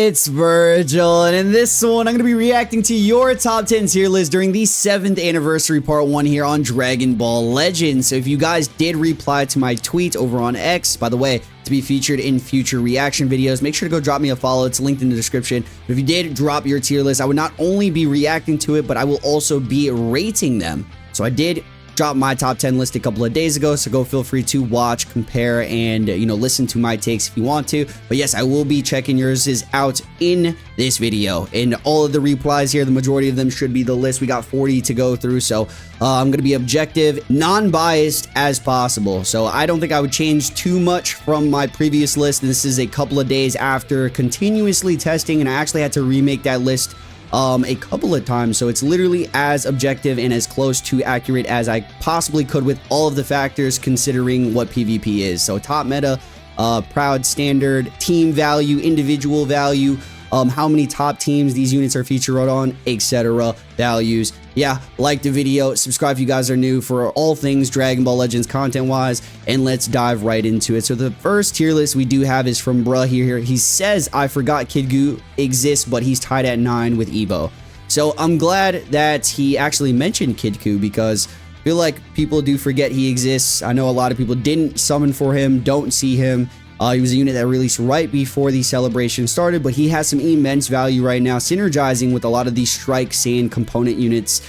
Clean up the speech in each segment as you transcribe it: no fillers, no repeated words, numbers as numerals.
It's Vergil, and in this one, I'm going to be reacting to your top 10 tier list during the 7th anniversary part 1 here on Dragon Ball Legends. So if you guys did reply to my tweet over on X, by the way, to be featured in future reaction videos, make sure to go drop me a follow. It's linked in the description. But if you did drop your tier list, I would not only be reacting to it, but I will also be rating them. So I did dropped my top 10 list a couple of days ago, so go feel free to watch, compare, and listen to my takes if you want to. But yes, I will be checking yours out in this video. And all of the replies here, the majority of them should be the list. We got 40 to go through, so I'm gonna be objective, non-biased as possible. So I don't think I would change too much from my previous list. This is a couple of days after continuously testing, and I actually had to remake that list a couple of times, so it's literally as objective and as close to accurate as I possibly could with all of the factors considering what PvP is. So top meta, proud, standard, team value, individual value, how many top teams these units are featured on, etc. values. Yeah, like the video, subscribe if you guys are new for all things Dragon Ball Legends content wise, and let's dive right into it. So the first tier list we do have is from bruh here. He says, I forgot Kid Goo exists, but he's tied at 9 with Evo. So I'm glad that he actually mentioned Kid Goo, because I feel like people do forget he exists. I know a lot of people didn't summon for him, don't see him. He was a unit that released right before the celebration started, but he has some immense value right now, synergizing with a lot of these Strike Sand component units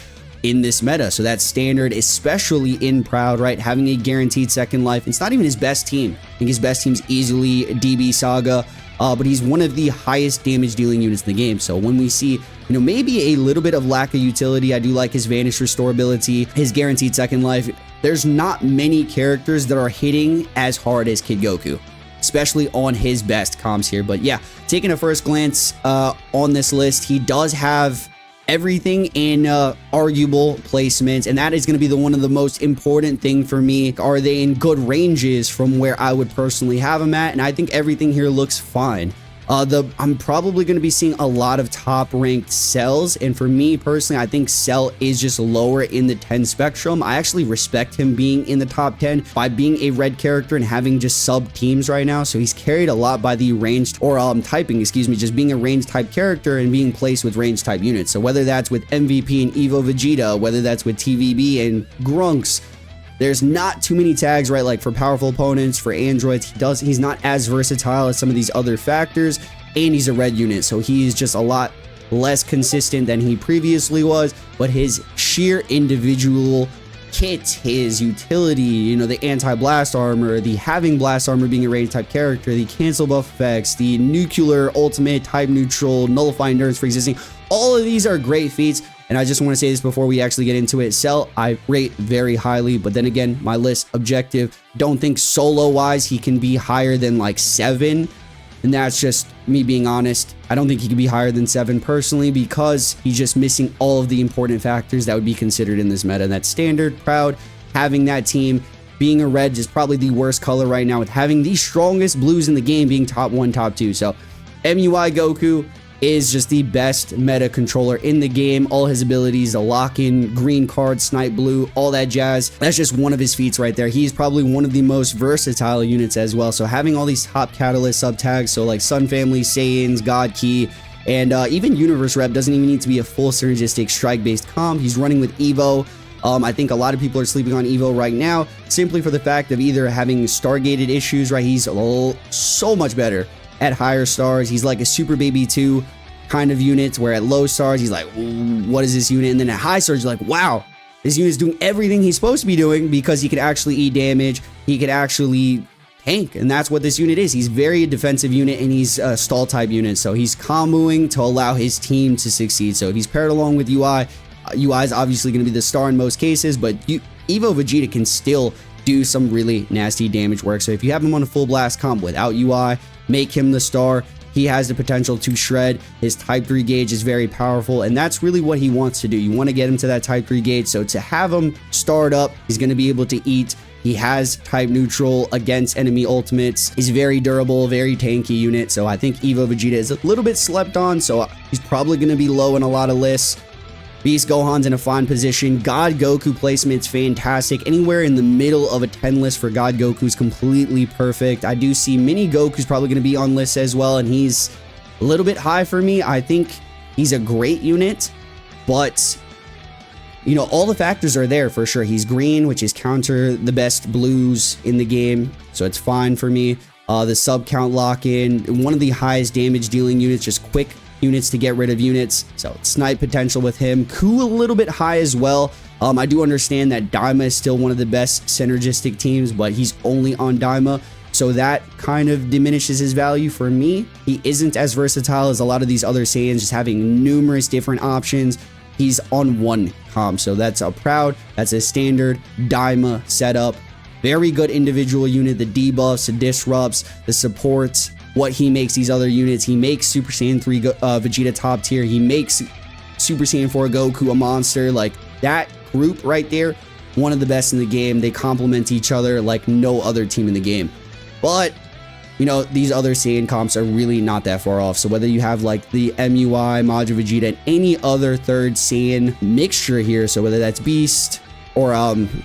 in this meta. So that's standard, especially in Proud, right? Having a guaranteed second life. It's not even his best team. I think his best team's easily DB Saga, but he's one of the highest damage dealing units in the game. So when we see, maybe a little bit of lack of utility, I do like his Vanish Restore ability, his guaranteed second life. There's not many characters that are hitting as hard as Kid Goku, especially on his best comps here. But yeah, taking a first glance on this list, he does have everything in arguable placements, and that is going to be one of the most important thing for me. Are they in good ranges from where I would personally have them at? And I think everything here looks fine. I'm probably going to be seeing a lot of top ranked Cells, and for me personally, I think Cell is just lower in the 10 spectrum. I actually respect him being in the top 10 by being a red character and having just sub teams right now. So he's carried a lot by the ranged, or typing, excuse me, just being a ranged type character and being placed with ranged type units. So whether that's with MVP and Evo Vegeta, whether that's with TVB and Grunks, there's not too many tags, right? Like for powerful opponents, for androids, he's not as versatile as some of these other factors, and he's a red unit, so he's just a lot less consistent than he previously was. But his sheer individual kit, his utility, the anti-blast armor, the having blast armor being a ranged type character, the cancel buff effects, the nuclear ultimate, type neutral, nullify endurance for existing, all of these are great feats. And I just want to say this before we actually get into it. Cell, I rate very highly, but then again, my list objective. Don't think solo wise he can be higher than like 7. And that's just me being honest. I don't think he can be higher than 7 personally, because he's just missing all of the important factors that would be considered in this meta. And that's standard, proud, having that team, being a red is probably the worst color right now, with having the strongest blues in the game being top 1, top 2. So MUI Goku is just the best meta controller in the game. All his abilities, the lock-in, green card, snipe blue, all that jazz. That's just one of his feats right there. He's probably one of the most versatile units as well. So having all these top catalyst sub tags, so like Sun Family, Saiyans, God Key, and even Universe Rep doesn't even need to be a full synergistic strike-based comp. He's running with Evo. I think a lot of people are sleeping on Evo right now, simply for the fact of either having Stargated issues, right? He's so much better at higher stars. He's like a Super Baby 2 kind of unit, where at low stars he's like, what is this unit? And then at high stars you're like, wow, this unit's doing everything he's supposed to be doing, because he can actually eat damage, he can actually tank, and that's what this unit is. He's very a defensive unit, and he's a stall type unit, so he's comboing to allow his team to succeed. So if he's paired along with UI, UI is obviously going to be the star in most cases, but Evo Vegeta can still do some really nasty damage work. So if you have him on a full blast comp without UI, make him the star. He has the potential to shred. His type 3 gauge is very powerful, and that's really what he wants to do. You want to get him to that type 3 gauge, so to have him start up, he's going to be able to eat. He has type neutral against enemy ultimates. He's very durable, very tanky unit, so I think Evo Vegeta is a little bit slept on, so he's probably going to be low in a lot of lists. Beast Gohan's in a fine position. God Goku placement's fantastic. Anywhere in the middle of a 10 list for God Goku's completely perfect. I do see Mini Goku's probably going to be on lists as well, and he's a little bit high for me. I think he's a great unit, but you know, all the factors are there for sure. He's green, which is counter the best blues in the game, so it's fine for me. The sub count lock-in, one of the highest damage dealing units, just quick units to get rid of units, so snipe potential with him. Ku a little bit high as well. I do understand that Daima is still one of the best synergistic teams, but he's only on Daima, so that kind of diminishes his value for me. He isn't as versatile as a lot of these other Saiyans, just having numerous different options. He's on one comp, so that's a proud, that's a standard Daima setup. Very good individual unit, the debuffs, the disrupts, the supports, what he makes these other units. He makes Super Saiyan 3 Vegeta top tier. He makes Super Saiyan 4 Goku a monster. Like, that group right there, one of the best in the game. They complement each other like no other team in the game. But you know, these other Saiyan comps are really not that far off. So whether you have like the MUI, Majin Vegeta, and any other third Saiyan mixture here, so whether that's Beast or,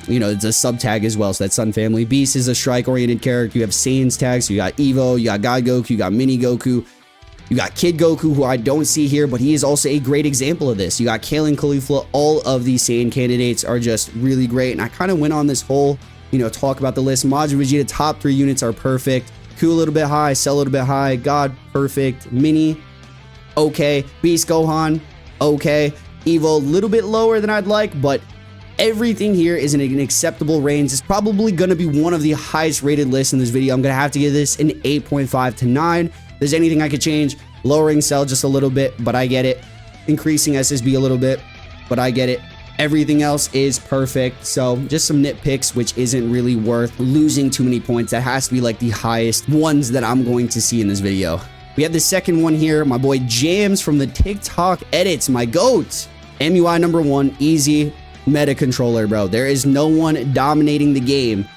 you know, it's a sub tag as well. So that's Sun Family. Beast is a strike-oriented character. You have Saiyan's tags. So you got Evo, you got God Goku, you got Mini Goku, you got Kid Goku, who I don't see here, but he is also a great example of this. You got Kale and Caulifla. All of these Saiyan candidates are just really great. And I kind of went on this whole, you know, talk about the list. Majin Vegeta, top 3 units are perfect. Ku a little bit high, Cell a little bit high, God perfect, Mini okay, Beast Gohan okay, Evo a little bit lower than I'd like, but everything here is in an acceptable range. It's probably going to be one of the highest rated lists in this video. I'm going to have to give this an 8.5 to 9. If there's anything I could change, lowering Cell just a little bit, but I get it. Increasing SSB a little bit, but I get it. Everything else is perfect, so just some nitpicks, which isn't really worth losing too many points. That has to be like the highest ones that I'm going to see in this video. We have the second one here, my boy Jams from the TikTok edits, my GOAT. MUI number 1, easy meta controller, bro. There is no one dominating the game,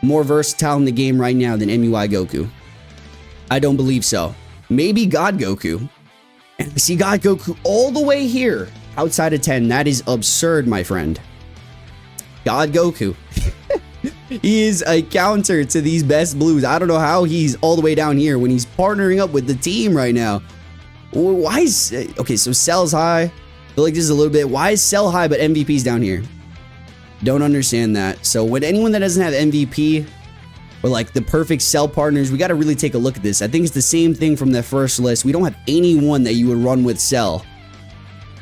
more versatile in the game right now than MUI Goku. I don't believe so. Maybe God Goku. And I see God Goku all the way here. Outside of 10, that is absurd, my friend. God Goku. He is a counter to these best blues. I don't know how he's all the way down here when he's partnering up with the team right now. Why is... Okay, so Cell's high. I feel like this is a little bit... Why is Cell high but MVP's down here? Don't understand that. So when anyone that doesn't have MVP or like the perfect Cell partners, we got to really take a look at this. I think it's the same thing from the first list. We don't have anyone that you would run with Cell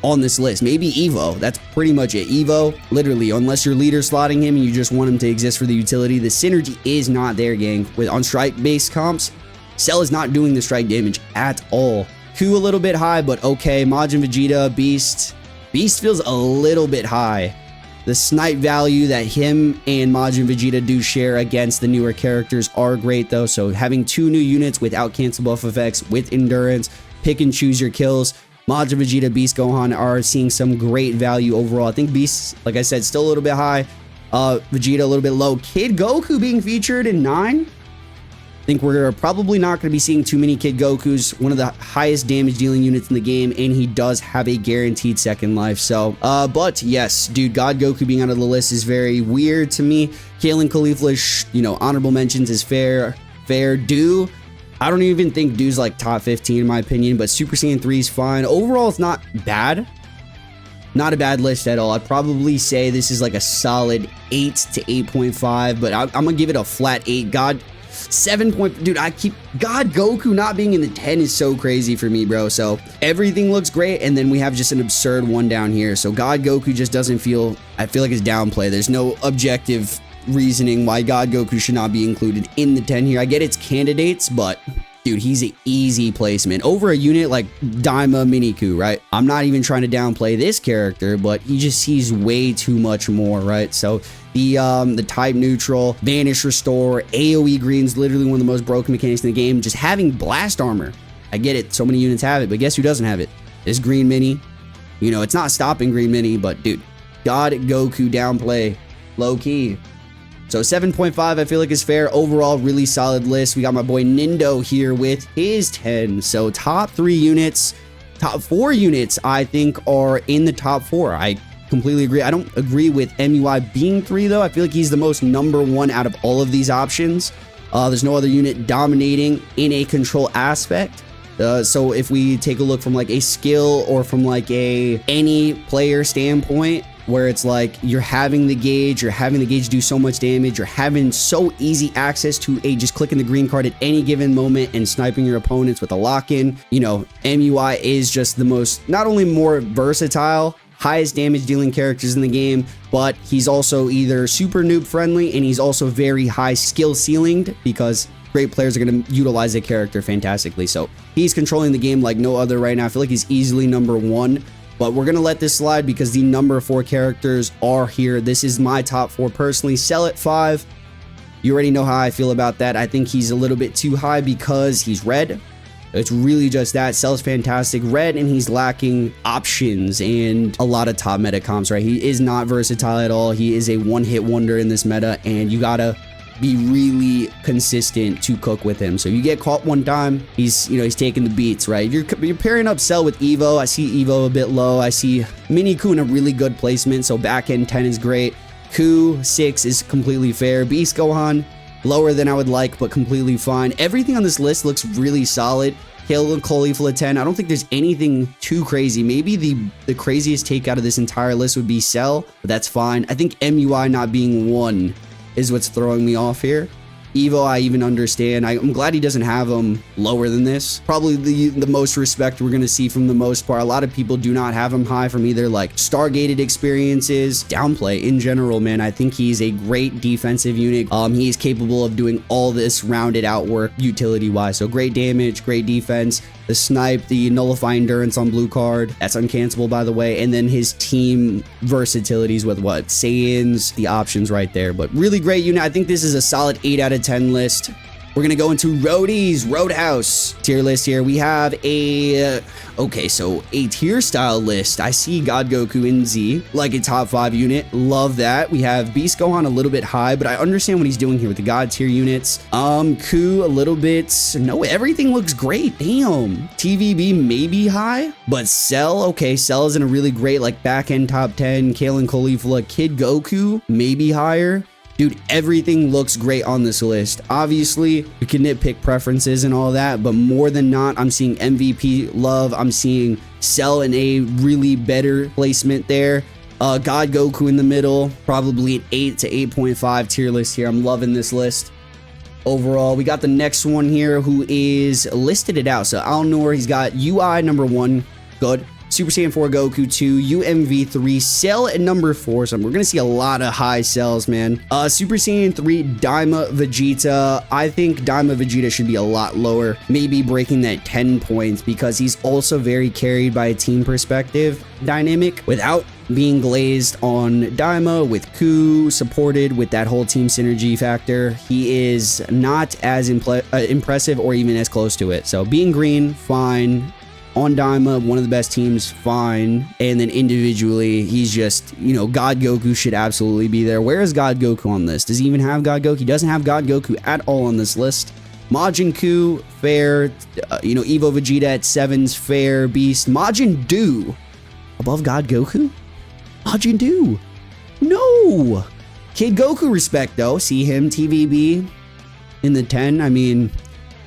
on this list. Maybe Evo. That's pretty much it. Evo, literally, unless you're leader slotting him and you just want him to exist for the utility, the synergy is not there, gang. With on strike-based comps, Cell is not doing the strike damage at all. Ku a little bit high, but okay. Majin Vegeta, Beast. Beast feels a little bit high. The snipe value that him and Majin Vegeta do share against the newer characters are great, though. So having 2 new units without cancel buff effects, with endurance, pick and choose your kills. Majin Vegeta, Beast Gohan are seeing some great value overall. I think Beast, like I said, still a little bit high. Vegeta a little bit low. Kid Goku being featured in 9. I think we're probably not going to be seeing too many Kid Gokus. One of the highest damage dealing units in the game, and he does have a guaranteed second life. So, but yes, dude, God Goku being out of the list is very weird to me. Kale and Caulifla, you know, honorable mentions is fair. Do. I don't even think Dude's like top 15 in my opinion, but Super Saiyan 3 is fine. Overall, it's not bad. Not a bad list at all. I'd probably say this is like a solid 8 to 8.5, but I'm going to give it a flat 8. God, 7 point... Dude, God Goku not being in the 10 is so crazy for me, bro. So everything looks great, and then we have just an absurd one down here. So God Goku just doesn't feel... I feel like it's downplay. There's no objective reasoning why God Goku should not be included in the 10 here. I get it's candidates, but dude, he's an easy placement over a unit like Daima Miniku, right? I'm not even trying to downplay this character, but he just sees way too much more, right? So the type neutral, vanish restore, AoE green's literally one of the most broken mechanics in the game. Just having blast armor, I get it, so many units have it, but guess who doesn't have it? This green mini. You know, it's not stopping green mini, but dude, God Goku downplay, low key. So 7.5 I feel like is fair. Overall, really solid list. We got my boy Nindo here with his 10. So top 3 units, top 4 units I think are in the top 4. I completely agree. I don't agree with MUI being 3 though. I feel like he's the most number 1 out of all of these options. There's no other unit dominating in a control aspect. So if we take a look from like a skill or from like any player standpoint, where it's like you're having the gauge do so much damage, you're having so easy access to just clicking the green card at any given moment and sniping your opponents with a lock-in. You know, MUI is just the most, not only more versatile, highest damage dealing characters in the game, but he's also either super noob friendly and he's also very high skill ceilinged, because great players are going to utilize the character fantastically. So he's controlling the game like no other right now. I feel like he's easily number 1. But we're going to let this slide because the number 4 characters are here. This is my top 4 personally. Cell at 5. You already know how I feel about that. I think he's a little bit too high because he's red. It's really just that. Cell's fantastic. Red, and he's lacking options and a lot of top meta comps, right? He is not versatile at all. He is a one-hit wonder in this meta, and you got to be really consistent to cook with him. So you get caught one time, he's taking the beats, right? You're pairing up Cell with Evo. I see Evo a bit low. I see Mini Ku in a really good placement, so back end 10 is great. Ku 6 is completely fair. Beast Gohan lower than I would like, but completely fine. Everything on this list looks really solid. Kale and Caulifla 10. I don't think there's anything too crazy. Maybe the craziest take out of this entire list would be Cell, but that's fine. I think MUI not being 1 is what's throwing me off here. Evo, I even understand. I'm glad he doesn't have him lower than this. Probably the most respect we're going to see from the most part. A lot of people do not have him high from either like Stargated experiences, downplay in general, man. I think he's a great defensive unit. He is capable of doing all this rounded out work utility-wise. So great damage, great defense. The snipe, the nullify endurance on blue card. That's uncancelable, by the way. And then his team versatilities with what? Saiyans, the options right there. But really great unit. I think this is a solid 8 out of 10 list. We're going to go into Roadhouse tier list here. We have a tier style list. I see God Goku in Z, like a top 5 unit. Love that. We have Beast Gohan a little bit high, but I understand what he's doing here with the God tier units. Ku a little bit. No, everything looks great. Damn. TVB maybe high, but Cell, okay, Cell is in a really great like back end top 10. Kale and Caulifla, Kid Goku maybe higher. Dude, everything looks great on this list. Obviously, you can nitpick preferences and all that, but more than not, I'm seeing MVP love. I'm seeing Cell in a really better placement there. God Goku in the middle, probably an 8 to 8.5 tier list here. I'm loving this list. Overall, we got the next one here who is listed it out. So Alnor, he's got UI number 1, good. Super Saiyan 4 Goku 2, UMV3, Cell at number 4. So we're going to see a lot of high cells, man. Super Saiyan 3, Daima Vegeta. I think Daima Vegeta should be a lot lower, maybe breaking that 10 points, because he's also very carried by a team perspective dynamic without being glazed on Daima, with Ku supported with that whole team synergy factor. He is not as impressive or even as close to it. So being green, fine. On Daima, one of the best teams, fine. And then individually, he's just, God Goku should absolutely be there. Where is God Goku on this? Does he even have God Goku? He doesn't have God Goku at all on this list. Majin Ku, fair. Evo Vegeta at 7's fair. Beast. Majin Do above God Goku? Majin Do. No. Kid Goku respect, though. See him, TVB in the 10. I mean,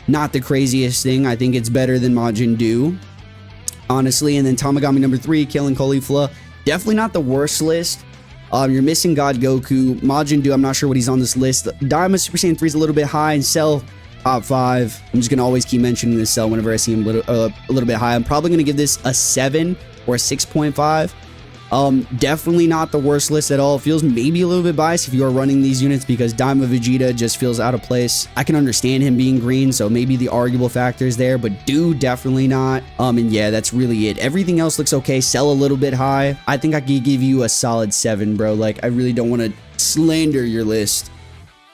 not the craziest thing. I think it's better than Majin Do, honestly. And then Tamagami number 3, killing Caulifla. Definitely not the worst list. You're missing God Goku. Majin Do, I'm not sure what he's on this list. Daima Super Saiyan 3 is a little bit high, and Cell top 5. I'm just going to always keep mentioning this Cell whenever I see him a little bit high. I'm probably going to give this a 7 or a 6.5. Definitely not the worst list at all. Feels maybe a little bit biased if you are running these units, because Daima Vegeta just feels out of place. I can understand him being green, so maybe the arguable factors there, but Do definitely not. And yeah, that's really it. Everything else looks okay. Cell a little bit high. I think I could give you a solid 7, bro. Like, I really don't want to slander your list.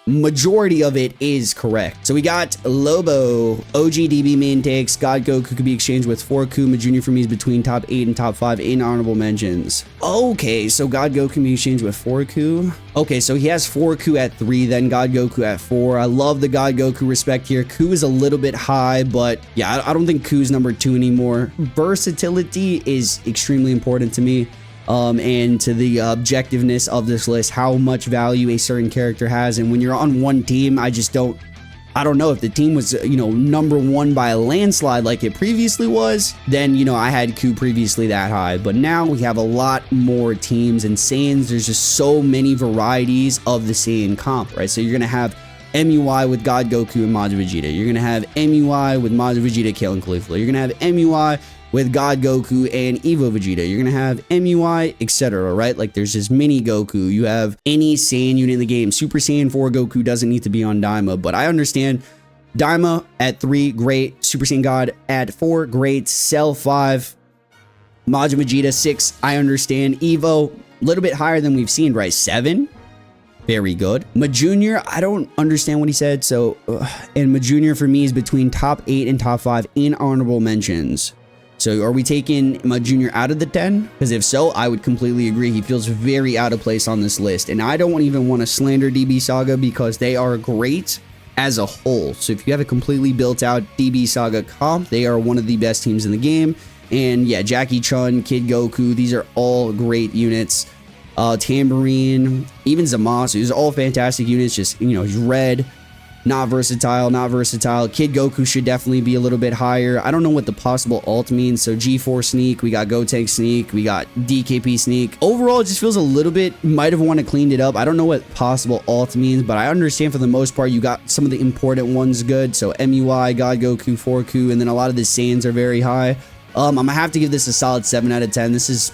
Majority of it is correct. So we got Lobo, OGDB main takes. God Goku could be exchanged with 4 Kuma Jr. for me is between top 8 and top 5 in honorable mentions. Okay, so God Goku can be exchanged with 4 Ku. Okay, so he has 4 Ku at 3, then God Goku at 4. I love the God Goku respect here. Ku is a little bit high, but yeah, I don't think Ku's number 2 anymore. Versatility is extremely important to me. And to the objectiveness of this list, how much value a certain character has. And when you're on one team, I just don't I don't know if the team was, you know, #1 by a landslide like it previously was, then, you know, I had Q previously that high. But now we have a lot more teams and Saiyans. There's just so many varieties of the Saiyan comp, right? So you're going to have MUI with God Goku and Majin Vegeta. You're going to have MUI with Majin Vegeta, Kale, and Caulifla. You're going to have MUI with God Goku and Evo Vegeta. You're going to have MUI, etc., right? Like, there's just mini Goku. You have any Saiyan unit in the game. Super Saiyan 4 Goku doesn't need to be on Daima, but I understand Daima at 3, great. Super Saiyan God at 4, great. Cell 5. Majin Vegeta 6, I understand. Evo, a little bit higher than we've seen, right? 7? Very good. Ma Junior, I don't understand what he said. So, and Ma Junior for me is between top 8 and top 5 in honorable mentions. So are we taking Ma Junior out of the 10? Because if so, I would completely agree. He feels very out of place on this list. And I don't even want to slander DB Saga because they are great as a whole. So if you have a completely built out DB Saga comp, they are one of the best teams in the game. And yeah, Jackie Chun, Kid Goku, these are all great units. Tambourine, even Zamasu, these are all fantastic units. Just, you know, he's red. Not versatile, not versatile. Kid Goku should definitely be a little bit higher. I don't know what the possible alt means. So G4 Sneak, we got Gotenk Sneak, we got DKP Sneak. Overall, it just feels a little bit, might have want to cleaned it up. I don't know what possible alt means, but I understand for the most part, you got some of the important ones good. So MUI, God Goku, 4Ku, and then a lot of the Saiyans are very high. I'm going to have to give this a solid 7 out of 10. This is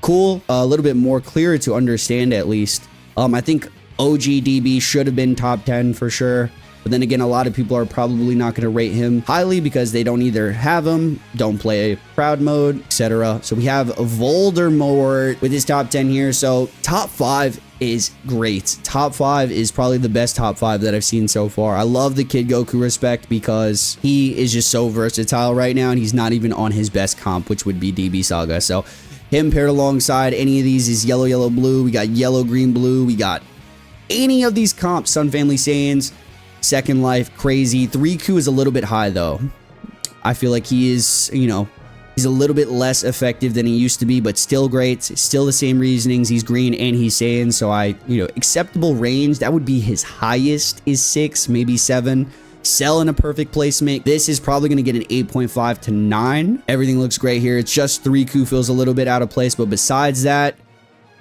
cool, a little bit more clear to understand at least. I think OGDB should have been top 10 for sure. But then again, a lot of people are probably not going to rate him highly because they don't either have him, don't play proud mode, etc. So we have Voldemort with his top 10 here. So top 5 is great. Top 5 is probably the best top 5 that I've seen so far. I love the Kid Goku respect because he is just so versatile right now and he's not even on his best comp, which would be DB Saga. So him paired alongside any of these is yellow, yellow, blue. We got yellow, green, blue. We got any of these comps, Sun Family Saiyans. Second Life, crazy. 3Ku is a little bit high though. I feel like he is, you know, he's a little bit less effective than he used to be, but still great. Still the same reasonings. He's green and he's Saiyan. So acceptable range. That would be his highest is 6, maybe 7. Cell in a perfect placement. This is probably going to get an 8.5 to 9. Everything looks great here. It's just 3Ku feels a little bit out of place, but besides that,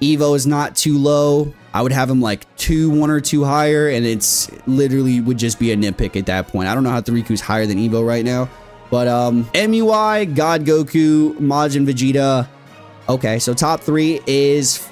Evo is not too low. I would have him like 1 or 2 higher, and it's literally would just be a nitpick at that point. I don't know how 3Ku's higher than Evo right now, but MUI, God Goku, Majin Vegeta. Okay, so top 3 is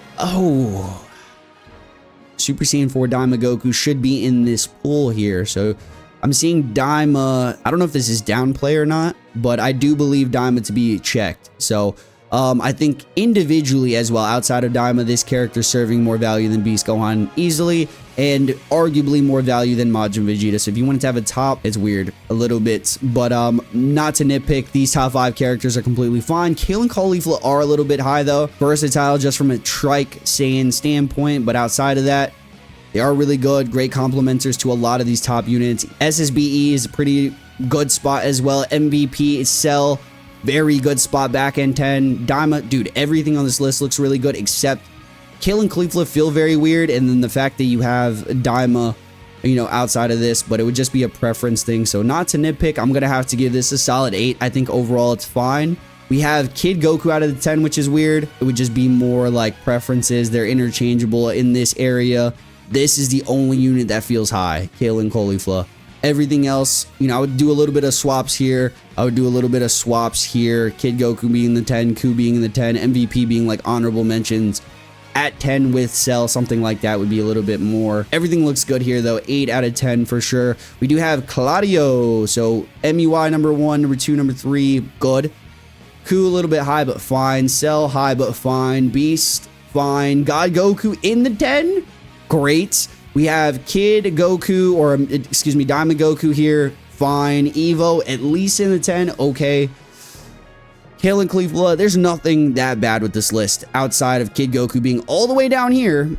Super Saiyan 4 Daima Goku should be in this pool here. So I'm seeing Daima. I don't know if this is downplay or not, but I do believe Daima to be checked. So I think individually as well, outside of Daima, this character serving more value than Beast Gohan easily, and arguably more value than Majin Vegeta. So if you wanted to have a top, it's weird a little bit, but not to nitpick, these top 5 characters are completely fine. Kale and Caulifla are a little bit high though, versatile just from a trike Saiyan standpoint, but outside of that, they are really good, great complementers to a lot of these top units. SSBE is a pretty good spot as well. MVP is Cell. Very good spot, back end 10. Daima, dude, everything on this list looks really good except Kale and Caulifla feel very weird. And then the fact that you have Daima, you know, outside of this, but it would just be a preference thing. So not to nitpick, I'm going to have to give this a solid 8. I think overall it's fine. We have Kid Goku out of the 10, which is weird. It would just be more like preferences. They're interchangeable in this area. This is the only unit that feels high, Kale and Caulifla. Everything else, you know, I would do a little bit of swaps here. I would do a little bit of swaps here. Kid Goku being the 10, Ku being in the 10, MVP being like honorable mentions. At 10 with Cell, something like that would be a little bit more. Everything looks good here though. 8 out of 10 for sure. We do have Claudio. So MUI number 1, number 2, number 3, good. Ku a little bit high but fine. Cell high but fine. Beast, fine. God Goku in the 10, great. We have Kid Goku, or excuse me, Daima Goku here. Fine. Evo, at least in the 10. Okay. Kale and Caulifla, there's nothing that bad with this list outside of Kid Goku being all the way down here.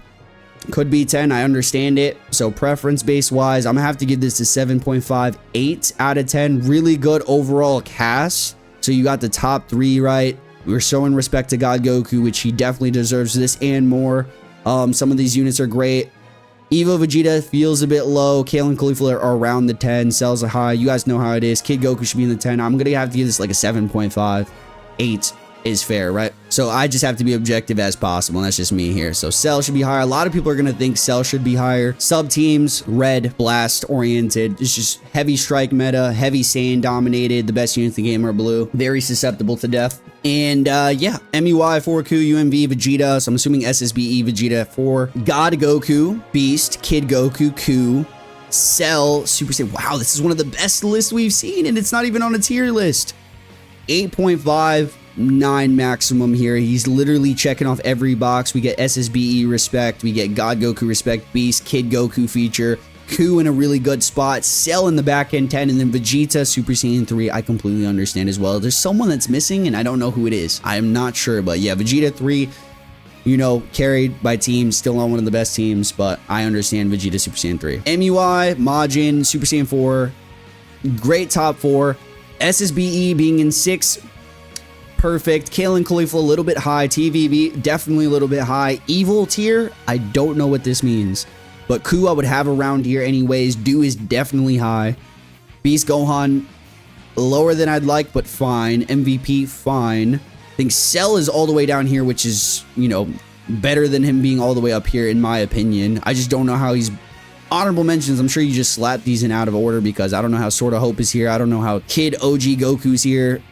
Could be 10. I understand it. So preference base wise, I'm going to have to give this a 7.5, 8 out of 10. Really good overall cast. So you got the top 3 right. We're showing respect to God Goku, which he definitely deserves this and more. Some of these units are great. Evo Vegeta feels a bit low. Kale and Caulifla are around the 10. Cell's a high. You guys know how it is. Kid Goku should be in the 10. I'm going to have to give this like a 7.5. 8 is fair, right? So I just have to be objective as possible, and that's just me here. So Cell should be higher. A lot of people are going to think Cell should be higher. Sub teams, red, blast oriented. It's just heavy strike meta, heavy Saiyan dominated. The best units in the game are blue. Very susceptible to death. And yeah, MUI for Ku, UMV Vegeta. So I'm assuming SSBE Vegeta for God Goku, Beast, Kid Goku, Ku, Cell, Super Saiyan. Wow, this is one of the best lists we've seen, and it's not even on a tier list. 8.5. 9 maximum here. He's literally checking off every box. We get SSBE respect. We get God Goku respect. Beast, Kid Goku feature. Ku in a really good spot. Cell in the back end 10. And then Vegeta, Super Saiyan 3. I completely understand as well. There's someone that's missing and I don't know who it is. I am not sure. But yeah, Vegeta 3, you know, carried by teams. Still on one of the best teams. But I understand Vegeta, Super Saiyan 3. MUI, Majin, Super Saiyan 4. Great top 4. SSBE being in 6. Perfect. Kale and Caulifla a little bit high. TVB definitely a little bit high. Evil tier, I don't know what this means, but Ku I would have around here anyways. Do is definitely high. Beast Gohan lower than I'd like, but fine. MVP fine. I think Cell is all the way down here, which is, you know, better than him being all the way up here in my opinion. I just don't know how he's honorable mentions. I'm sure you just slapped these in out of order because I don't know how Sword of Hope is here. I don't know how Kid OG Goku's here.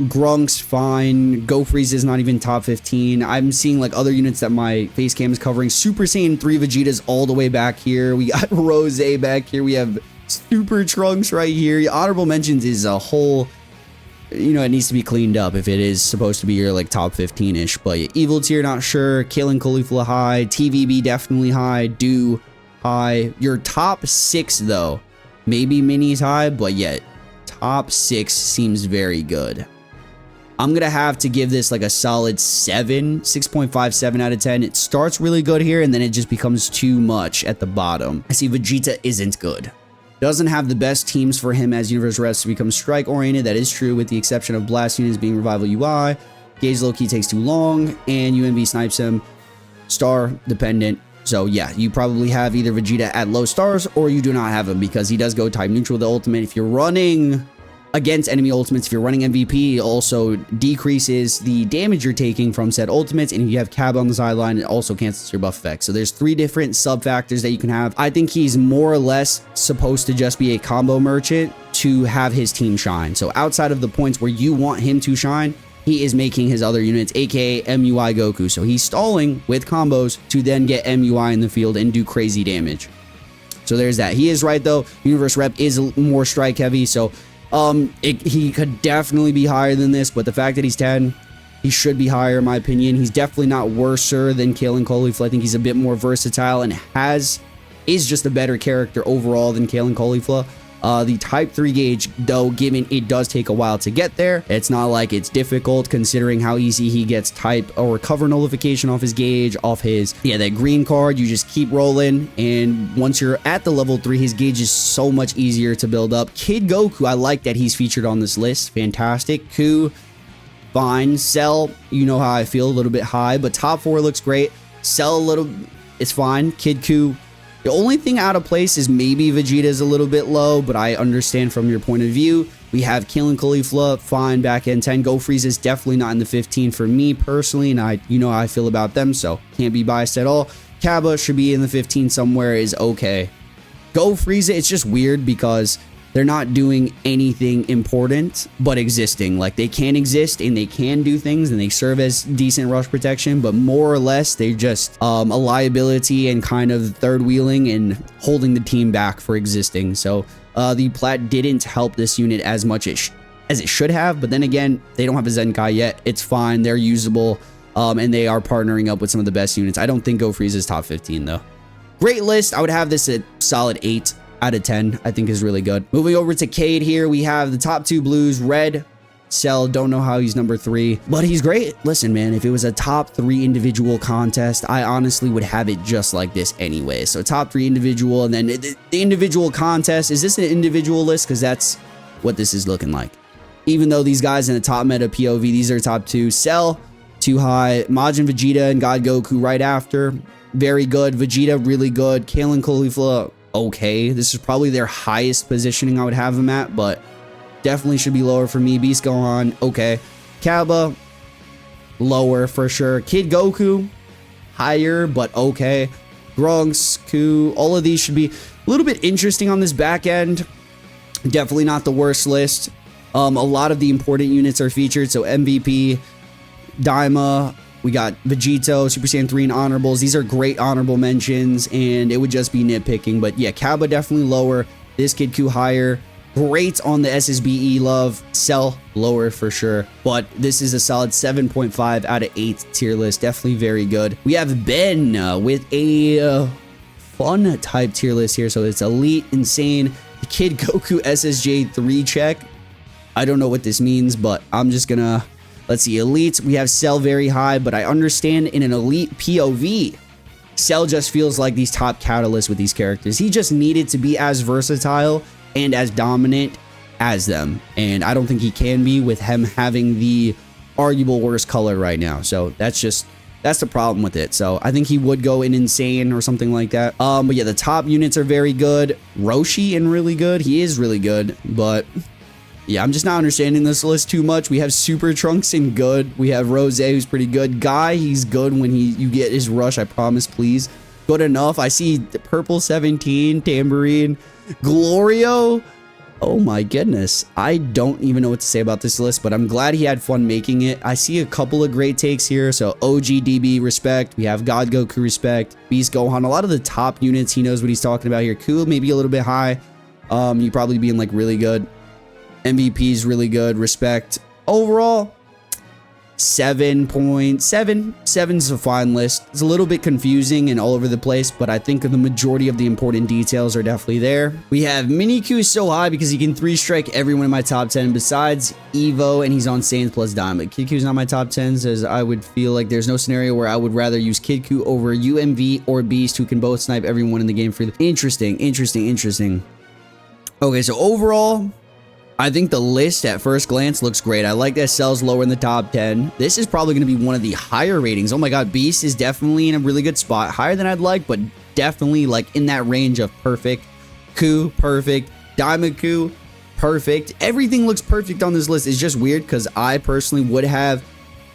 Grunk's fine. Go Freeze is not even top 15. I'm seeing like other units that my face cam is covering. Super Saiyan 3 Vegeta's all the way back here. We got Rose back here. We have Super Trunks right here. Honorable mentions is a whole, you know, it needs to be cleaned up if it is supposed to be your like top 15-ish. But yeah, Evil tier, not sure. Killing Caulifla high. TVB definitely high. Do high. Your top 6 though, maybe Mini's high, but yet top 6 seems very good. I'm going to have to give this like a solid 7, 6.57 out of 10. It starts really good here, and then it just becomes too much at the bottom. I see Vegeta isn't good. Doesn't have the best teams for him as Universe Refs to become strike-oriented. That is true, with the exception of Blast units being Revival UI. Gauge low-key takes too long, and UMV snipes him. Star dependent. So yeah, you probably have either Vegeta at low stars, or you do not have him, because he does go type neutral with the ultimate. If you're running against enemy ultimates, if you're running MVP, it also decreases the damage you're taking from said ultimates, and if you have Cab on the sideline, it also cancels your buff effect. So there's 3 different sub factors that you can have. I think he's more or less supposed to just be a combo merchant to have his team shine. So outside of the points where you want him to shine, he is making his other units, aka MUI Goku. So he's stalling with combos to then get MUI in the field and do crazy damage. So there's that. He is right though. Universe Rep is more strike heavy, so he could definitely be higher than this, but the fact that he's 10, he should be higher in my opinion. He's definitely not worser than Kale and Caulifla. I think he's a bit more versatile and is just a better character overall than Kale and Caulifla. The type 3 gauge, though, given it does take a while to get there, it's not like it's difficult considering how easy he gets type or recover nullification off his gauge, off his, that green card. You just keep rolling, and once you're at the level 3, his gauge is so much easier to build up. Kid Goku, I like that he's featured on this list. Fantastic. Ku, fine. Cell, you know how I feel, a little bit high, but top 4 looks great. Cell, it's fine. Kid Ku, the only thing out of place is maybe Vegeta's a little bit low, but I understand from your point of view. We have Kale and Caulifla, fine, back end 10. Go Freeze is definitely not in the 15 for me personally, and you know how I feel about them, so can't be biased at all. Kaba should be in the 15 somewhere, is okay. Go Frieza, it's just weird because they're not doing anything important but existing. Like, they can exist and they can do things and they serve as decent rush protection, but more or less they're just a liability and kind of third wheeling and holding the team back for existing. So the plat didn't help this unit as much as it should have, but then again, they don't have a Zenkai yet. It's fine, they're usable, and they are partnering up with some of the best units. I don't think Go Freeze is top 15 though. Great list. I would have this at solid 8 out of 10. I think is really good. Moving over to Cade here, we have the top 2 blues. Red, Cell, don't know how he's number 3, but he's great. Listen, man, if it was a top 3 individual contest, I honestly would have it just like this anyway. So top 3 individual, and then the individual contest. Is this an individual list? Because that's what this is looking like. Even though these guys in the top meta POV, these are top 2. Cell, too high. Majin Vegeta and God Goku right after. very good. Vegeta, really good. Kale and Caulifla, okay. This is probably their highest positioning I would have them at, but definitely should be lower for me. Beast Gohan, okay. Kaba, lower for sure. Kid Goku, higher, but okay. Grunks, Ku, all of these should be a little bit interesting on this back end. Definitely not the worst list. A lot of the important units are featured, so MVP, Daima, we got Vegito, Super Saiyan 3, and honorables. These are great honorable mentions, and it would just be nitpicking. But yeah, Kaba definitely lower. This Kid Ku higher. Great on the SSBE love. Cell lower for sure. But this is a solid 7.5 out of 8 tier list. Definitely very good. We have Ben with a fun type tier list here. So it's Elite, Insane, the Kid Goku SSJ 3 check. I don't know what this means, but I'm just gonna... Let's see, Elite, we have Cell very high, but I understand in an Elite POV, Cell just feels like these top catalysts with these characters. He just needed to be as versatile and as dominant as them. And I don't think he can be with him having the arguable worst color right now. So that's the problem with it. So I think he would go in Insane or something like that. But yeah, the top units are very good. Roshi and really good. He is really good, but... yeah, I'm just not understanding this list too much. We have Super Trunks and good. We have Rose, who's pretty good. Guy, he's good when you get his rush, I promise, please. Good enough. I see Purple 17, Tambourine, Glorio. Oh my goodness. I don't even know what to say about this list, but I'm glad he had fun making it. I see a couple of great takes here. So OG DB, respect. We have God Goku, respect. Beast Gohan. A lot of the top units, he knows what he's talking about here. Cool, maybe a little bit high. You probably being like really good. MVP is really good. Respect. Overall, 7.7. 7's a fine list. It's a little bit confusing and all over the place, but I think the majority of the important details are definitely there. We have Miniku so high because he can 3-strike everyone in my top 10 besides Evo, and he's on Saiyans plus Diamond. Kid Q's not my top 10s, as I would feel like there's no scenario where I would rather use Kid Q over UMV or Beast, who can both snipe everyone in the game freely. Interesting. Okay, so overall, I think the list at first glance looks great. I like that Cell's lower in the top 10. This is probably going to be one of the higher ratings. Oh my god, Beast is definitely in a really good spot. Higher than I'd like, but definitely like in that range of perfect. Ku, perfect. Diamond Ku, perfect. Everything looks perfect on this list. It's just weird because I personally would have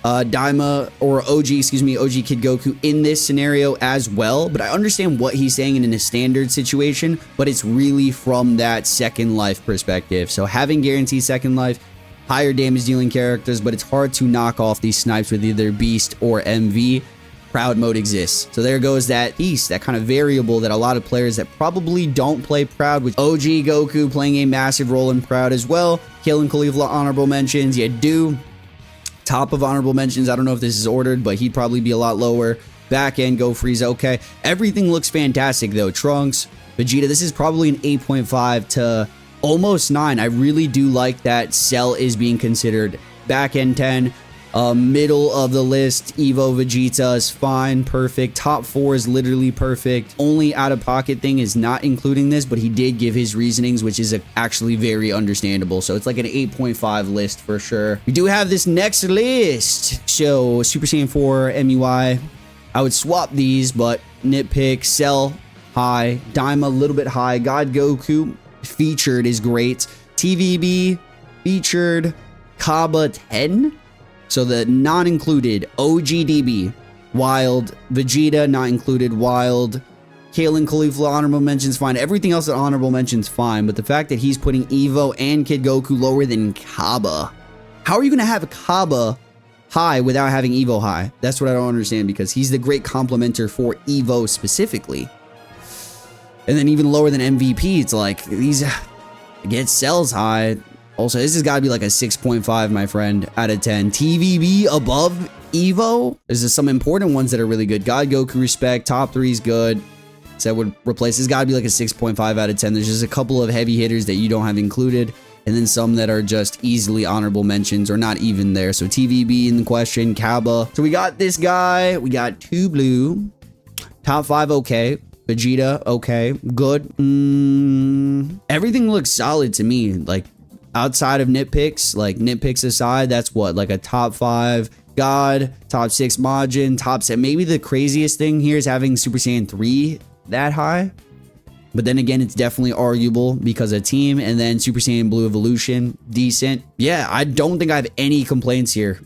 Daima or OG Kid Goku in this scenario as well, but I understand what he's saying in a standard situation, but it's really from that second life perspective. So having guaranteed second life, higher damage dealing characters, but it's hard to knock off these snipes with either Beast or MV. Proud mode exists. So there goes that piece, that kind of variable that a lot of players that probably don't play Proud, with OG Goku playing a massive role in Proud as well. Kill and Caulifla honorable mentions. You do top of honorable mentions. I don't know if this is ordered, but he'd probably be a lot lower. Back end, Go Frieza, okay. Everything looks fantastic though. Trunks, Vegeta, this is probably an 8.5 to almost 9. I really do like that Cell is being considered. Back end 10. Middle of the list, Evo Vegeta is fine, perfect. Top 4 is literally perfect. Only out of pocket thing is not including this, but he did give his reasonings, which is actually very understandable. So it's like an 8.5 list for sure. We do have this next list. So Super Saiyan 4, MUI. I would swap these, but nitpick. Cell high, Daima a little bit high. God Goku featured is great. TVB featured. Kaba 10. So the non-included OGDB, wild. Vegeta, not included, wild. Kale and Caulifla, honorable mentions, fine. Everything else at honorable mentions, fine. But the fact that he's putting Evo and Kid Goku lower than Kaba. How are you going to have Kaba high without having Evo high? That's what I don't understand, because he's the great complementer for Evo specifically. And then even lower than MVP, it's like, these get Cells high. Also, this has got to be like a 6.5, my friend, out of 10. TVB above Evo. There's just some important ones that are really good. God Goku, respect. Top 3 is good. So that would replace. It's got to be like a 6.5 out of 10. There's just a couple of heavy hitters that you don't have included, and then some that are just easily honorable mentions or not even there. So TVB in the question. Kaba. So we got this guy. We got 2 blue. Top 5, okay. Vegeta, okay. Good. Everything looks solid to me. Like, outside of nitpicks, like nitpicks aside, that's what, like a top 5 God, top 6 Majin, top 7. Maybe the craziest thing here is having Super Saiyan 3 that high. But then again, it's definitely arguable because of team. And then Super Saiyan Blue Evolution, decent. Yeah, I don't think I have any complaints here.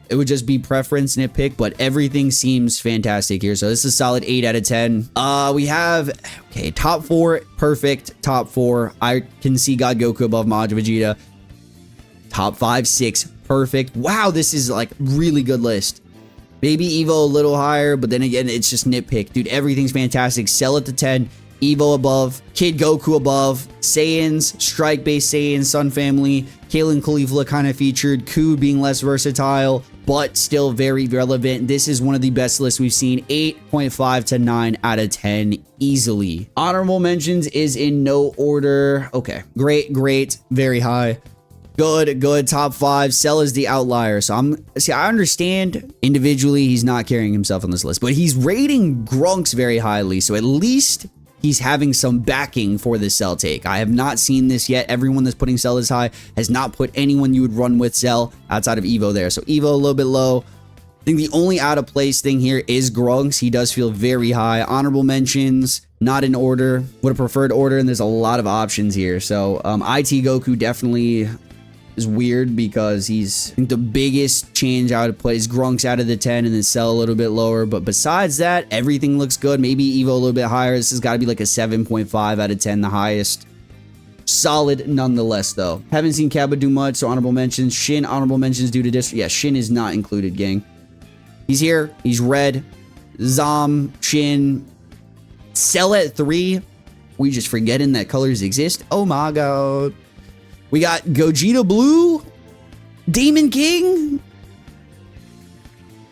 It would just be preference nitpick, but everything seems fantastic here. So this is a solid 8 out of 10. We have, okay, top 4, perfect. Top 4, I can see God Goku above Majin Vegeta. Top 5, 6, perfect. Wow, this is like really good list. Maybe Evo a little higher, but then again, it's just nitpick. Dude, everything's fantastic. Cell at the 10. Evo above, Kid Goku above, Saiyans, Strike-based Saiyans, Sun Family, Kalen Caulifla kind of featured, Ku being less versatile, but still very relevant. This is one of the best lists we've seen, 8.5 to 9 out of 10 easily. Honorable mentions is in no order. Okay, great, great, very high. Good, good, top 5. Cell is the outlier. So I understand individually he's not carrying himself on this list, but he's rating Grunks very highly. So at least he's having some backing for this Cell take. I have not seen this yet. Everyone that's putting Cell this high has not put anyone you would run with Cell outside of Evo there. So Evo a little bit low. I think the only out of place thing here is Grunks. He does feel very high. Honorable mentions, not in order. Would have preferred order, and there's a lot of options here. So IT Goku definitely is weird because he's, I think the biggest change out of play is Grunks out of the 10 and then Cell a little bit lower. But besides that, everything looks good. Maybe Evo a little bit higher. This has got to be like a 7.5 out of 10, the highest. Solid nonetheless, though. Haven't seen Kappa do much, so honorable mentions. Shin, honorable mentions due to district. Yeah, Shin is not included, gang. He's here. He's red. Zom, Shin. Cell at 3. We just forgetting that colors exist. Oh my god. We got Gogeta Blue, Demon King,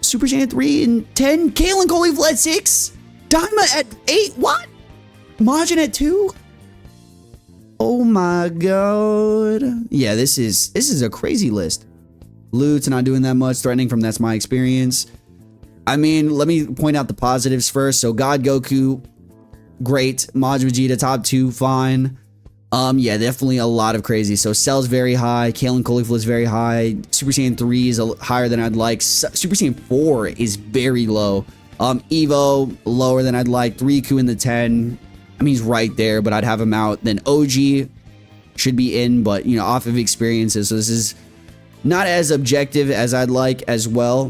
Super Saiyan 3 and 10, Kalen Caulifla at 6, Daima at 8, what? Majin at 2? Oh my god. Yeah, this is a crazy list. Loot's not doing that much, threatening from That's My Experience. I mean, let me point out the positives first. So God Goku, great. Majin Vegeta, top 2, fine. Yeah, definitely a lot of crazy. So Cell's very high. Kalen Caulifla is very high. Super Saiyan 3 is higher than I'd like. Super Saiyan 4 is very low. Evo, lower than I'd like. Riku in the 10. I mean, he's right there, but I'd have him out. Then OG should be in, but, you know, off of experiences. So this is not as objective as I'd like as well.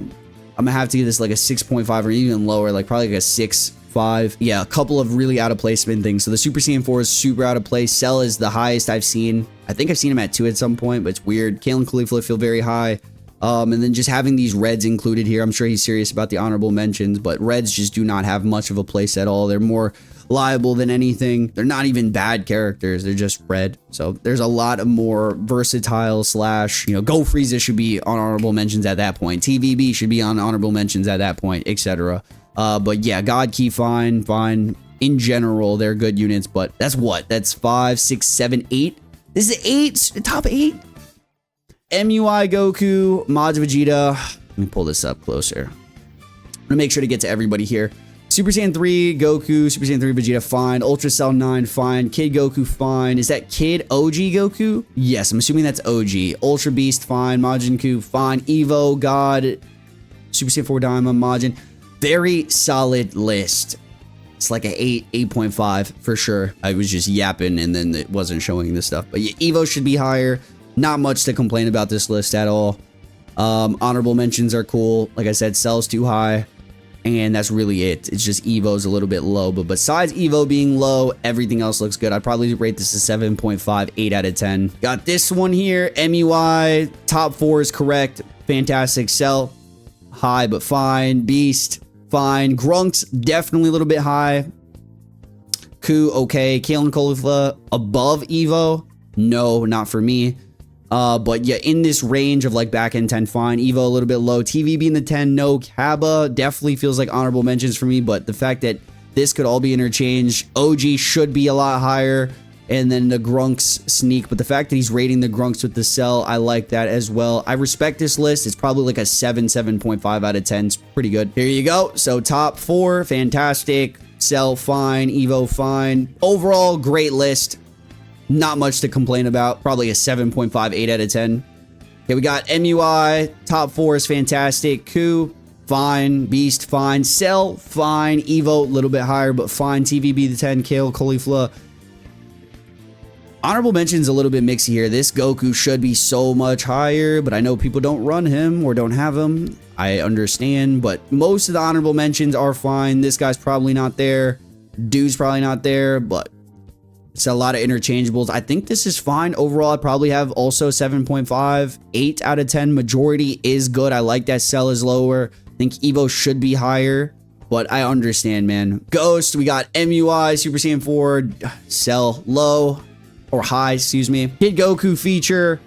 I'm gonna have to give this like a 6.5 or even lower, like probably like a 6.5. Yeah, a couple of really out of placement things. So the Super Saiyan 4 is super out of place. Cell is the highest I've seen. I think I've seen him at 2 at some point, but it's weird. Kalen Caulifla feel very high. And then just having these reds included here, I'm sure he's serious about the honorable mentions, but reds just do not have much of a place at all. They're more liable than anything. They're not even bad characters. They're just red. So there's a lot of more versatile slash, you know, Go Frieza should be on honorable mentions at that point. TVB should be on honorable mentions at that point, etc. But yeah, God Key, fine. In general, they're good units, but that's what? That's 5, 6, 7, 8. This is 8, top 8. MUI Goku, Mods Vegeta. Let me pull this up closer. I'm gonna make sure to get to everybody here. Super Saiyan 3, Goku, Super Saiyan 3, Vegeta, fine. Ultra Cell 9, fine. Kid Goku, fine. Is that Kid OG Goku? Yes, I'm assuming that's OG. Ultra Beast, fine. Majin Ku, fine. Evo, God, Super Saiyan 4 Daima, Majin. Very solid list. It's like an 8, 8.5 for sure. I was just yapping and then it wasn't showing this stuff. But yeah, Evo should be higher. Not much to complain about this list at all. Honorable mentions are cool. Like I said, Cell's too high. And that's really it. It's just Evo's a little bit low. But besides Evo being low, everything else looks good. I'd probably rate this a 7.5, 8 out of 10. Got this one here. MUI. Top 4 is correct. Fantastic. Cell, high but fine. Beast, fine. Grunks, definitely a little bit high. Ku, okay. Kalen Caulifla, above Evo. No, not for me. But yeah, in this range of like back end 10, fine. Evo a little bit low. TVB in the 10, no. Kaba definitely feels like honorable mentions for me, but the fact that this could all be interchanged. OG should be a lot higher. And then the Grunks sneak, but the fact that he's rating the Grunks with the Cell, I like that as well. I respect this list. It's probably like a 7, 7.5 out of 10. It's pretty good. Here you go. So top 4, fantastic. Cell, fine. Evo, fine. Overall, great list. Not much to complain about. Probably a 7.5, 8 out of 10. Okay, we got MUI. Top 4 is fantastic. Ku, fine. Beast, fine. Cell, fine. Evo, a little bit higher, but fine. TVB, the 10. Kale, Caulifla. Honorable mentions a little bit mixy here. This Goku should be so much higher, but I know people don't run him or don't have him. I understand, but most of the honorable mentions are fine. This guy's probably not there. Dude's probably not there, but it's a lot of interchangeables. I think this is fine. Overall, I'd probably have also 7.5. 8 out of 10. Majority is good. I like that Cell is lower. I think Evo should be higher, but I understand, man. Ghost, we got MUI, Super Saiyan 4, Cell low. Or high, excuse me. Kid Goku feature.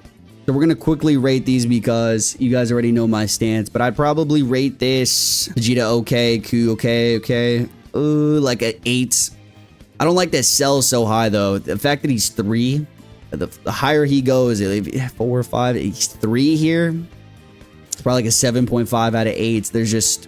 So we're going to quickly rate these because you guys already know my stance. But I'd probably rate this Vegeta okay, Ku okay. Ooh, like an 8. I don't like that Cell so high, though. The fact that he's 3. The higher he goes, 4 or 5. He's 3 here. It's probably like a 7.5 out of 8. There's just...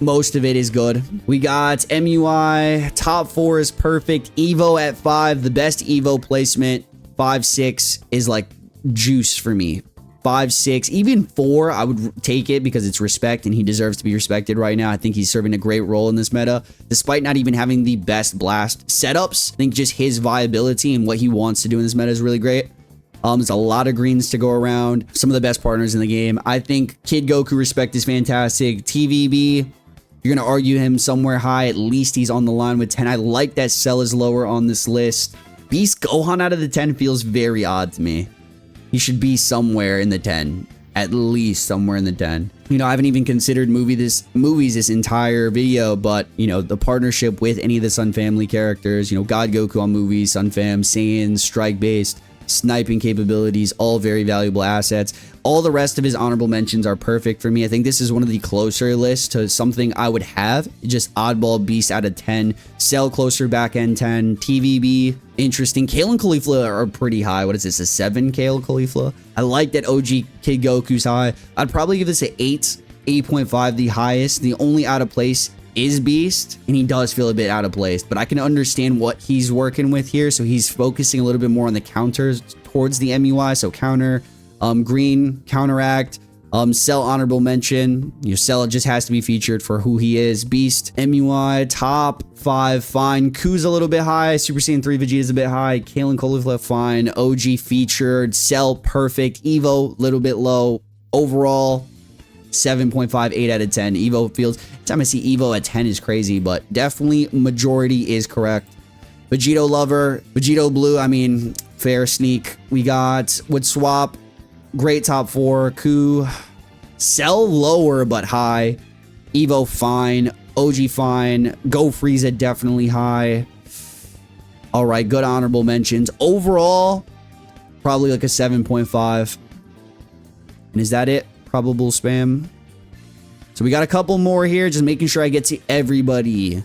most of it is good. We got MUI. Top 4 is perfect. Evo at 5. The best Evo placement. 5, 6 is like juice for me. 5, 6, even 4, I would take it because it's respect and he deserves to be respected right now. I think he's serving a great role in this meta, despite not even having the best blast setups. I think just his viability and what he wants to do in this meta is really great. There's a lot of greens to go around. Some of the best partners in the game. I think Kid Goku respect is fantastic. TVB, you're going to argue him somewhere high. At least he's on the line with 10. I like that Cell is lower on this list. Beast Gohan out of the 10 feels very odd to me. He should be somewhere in the 10. At least somewhere in the 10. You know, I haven't even considered movies this entire video, but, you know, the partnership with any of the Sun Family characters, you know, God Goku on movies, Sun Fam, Saiyan, Strike-based, sniping capabilities, all very valuable assets. All the rest of his honorable mentions are perfect for me. I think this is one of the closer lists to something I would have. Just oddball Beast out of 10. Cell closer back end 10. TVB, interesting. Kale and Caulifla are pretty high. What is this, a 7 Kale Caulifla? I like that OG Kid Goku's high. I'd probably give this an 8, 8.5 the highest. The only out of place is Beast, and he does feel a bit out of place, but I can understand what he's working with here. So he's focusing a little bit more on the counters towards the MUI. So counter, green, counteract, Cell honorable mention. Your Cell just has to be featured for who he is. Beast, MUI, top 5, fine. Ku's a little bit high. Super Saiyan 3 Vegeta's a bit high. Kale and Caulifla, fine. OG featured. Cell, perfect. Evo, little bit low. Overall, 7.5, 8 out of 10. Evo feels... time I see Evo at 10 is crazy, but definitely majority is correct. Vegito lover, Vegito blue, I mean, fair sneak. We got would swap, great top 4. Ku, Cell lower but high. Evo fine. OG fine. Go Frieza definitely high. All right, good honorable mentions. Overall, probably like a 7.5. And is that it? Probable spam. So we got a couple more here, just making sure I get to everybody.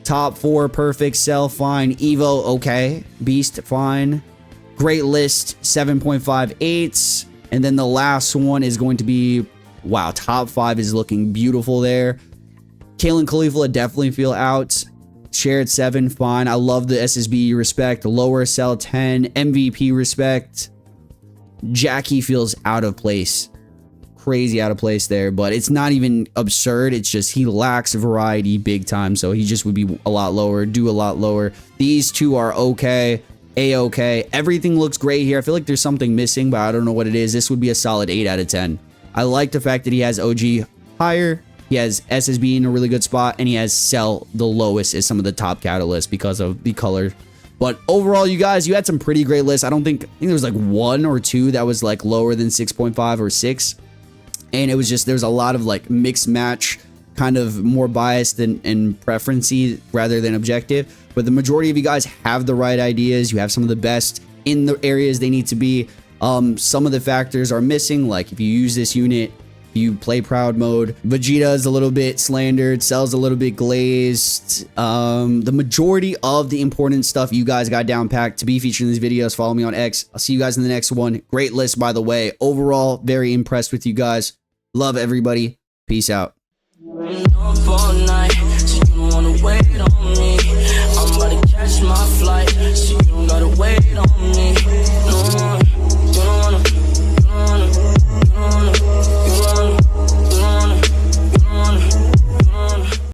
Top 4, perfect. Cell, fine. Evo, okay. Beast, fine. Great list, 7.5, 8. And then the last one is going to be, wow, top 5 is looking beautiful there. Kale and Caulifla definitely feel out. Shared 7, fine. I love the SSB respect. Lower Cell 10. MVP respect. Jackie feels out of place. Crazy out of place there, but it's not even absurd. It's just he lacks variety big time, so he just would be a lot lower, do a lot lower. These two are okay, a-okay. Everything looks great here. I feel like there's something missing, but I don't know what it is. This would be a solid 8 out of 10. I like the fact that he has OG higher, he has SSB in a really good spot, and he has Cell the lowest as some of the top catalysts because of the color. But overall, you guys, you had some pretty great lists. I think there was like 1 or 2 that was like lower than 6.5 or 6. And it was just, there's a lot of like mixed match, kind of more biased and preferency rather than objective. But the majority of you guys have the right ideas. You have some of the best in the areas they need to be. Some of the factors are missing, like if you use this unit, you play proud mode. Vegeta is a little bit slandered. Cell's a little bit glazed. The majority of the important stuff you guys got down packed to be featured in these videos. Follow me on X. I'll see you guys in the next one. Great list, by the way. Overall, very impressed with you guys. Love everybody. Peace out.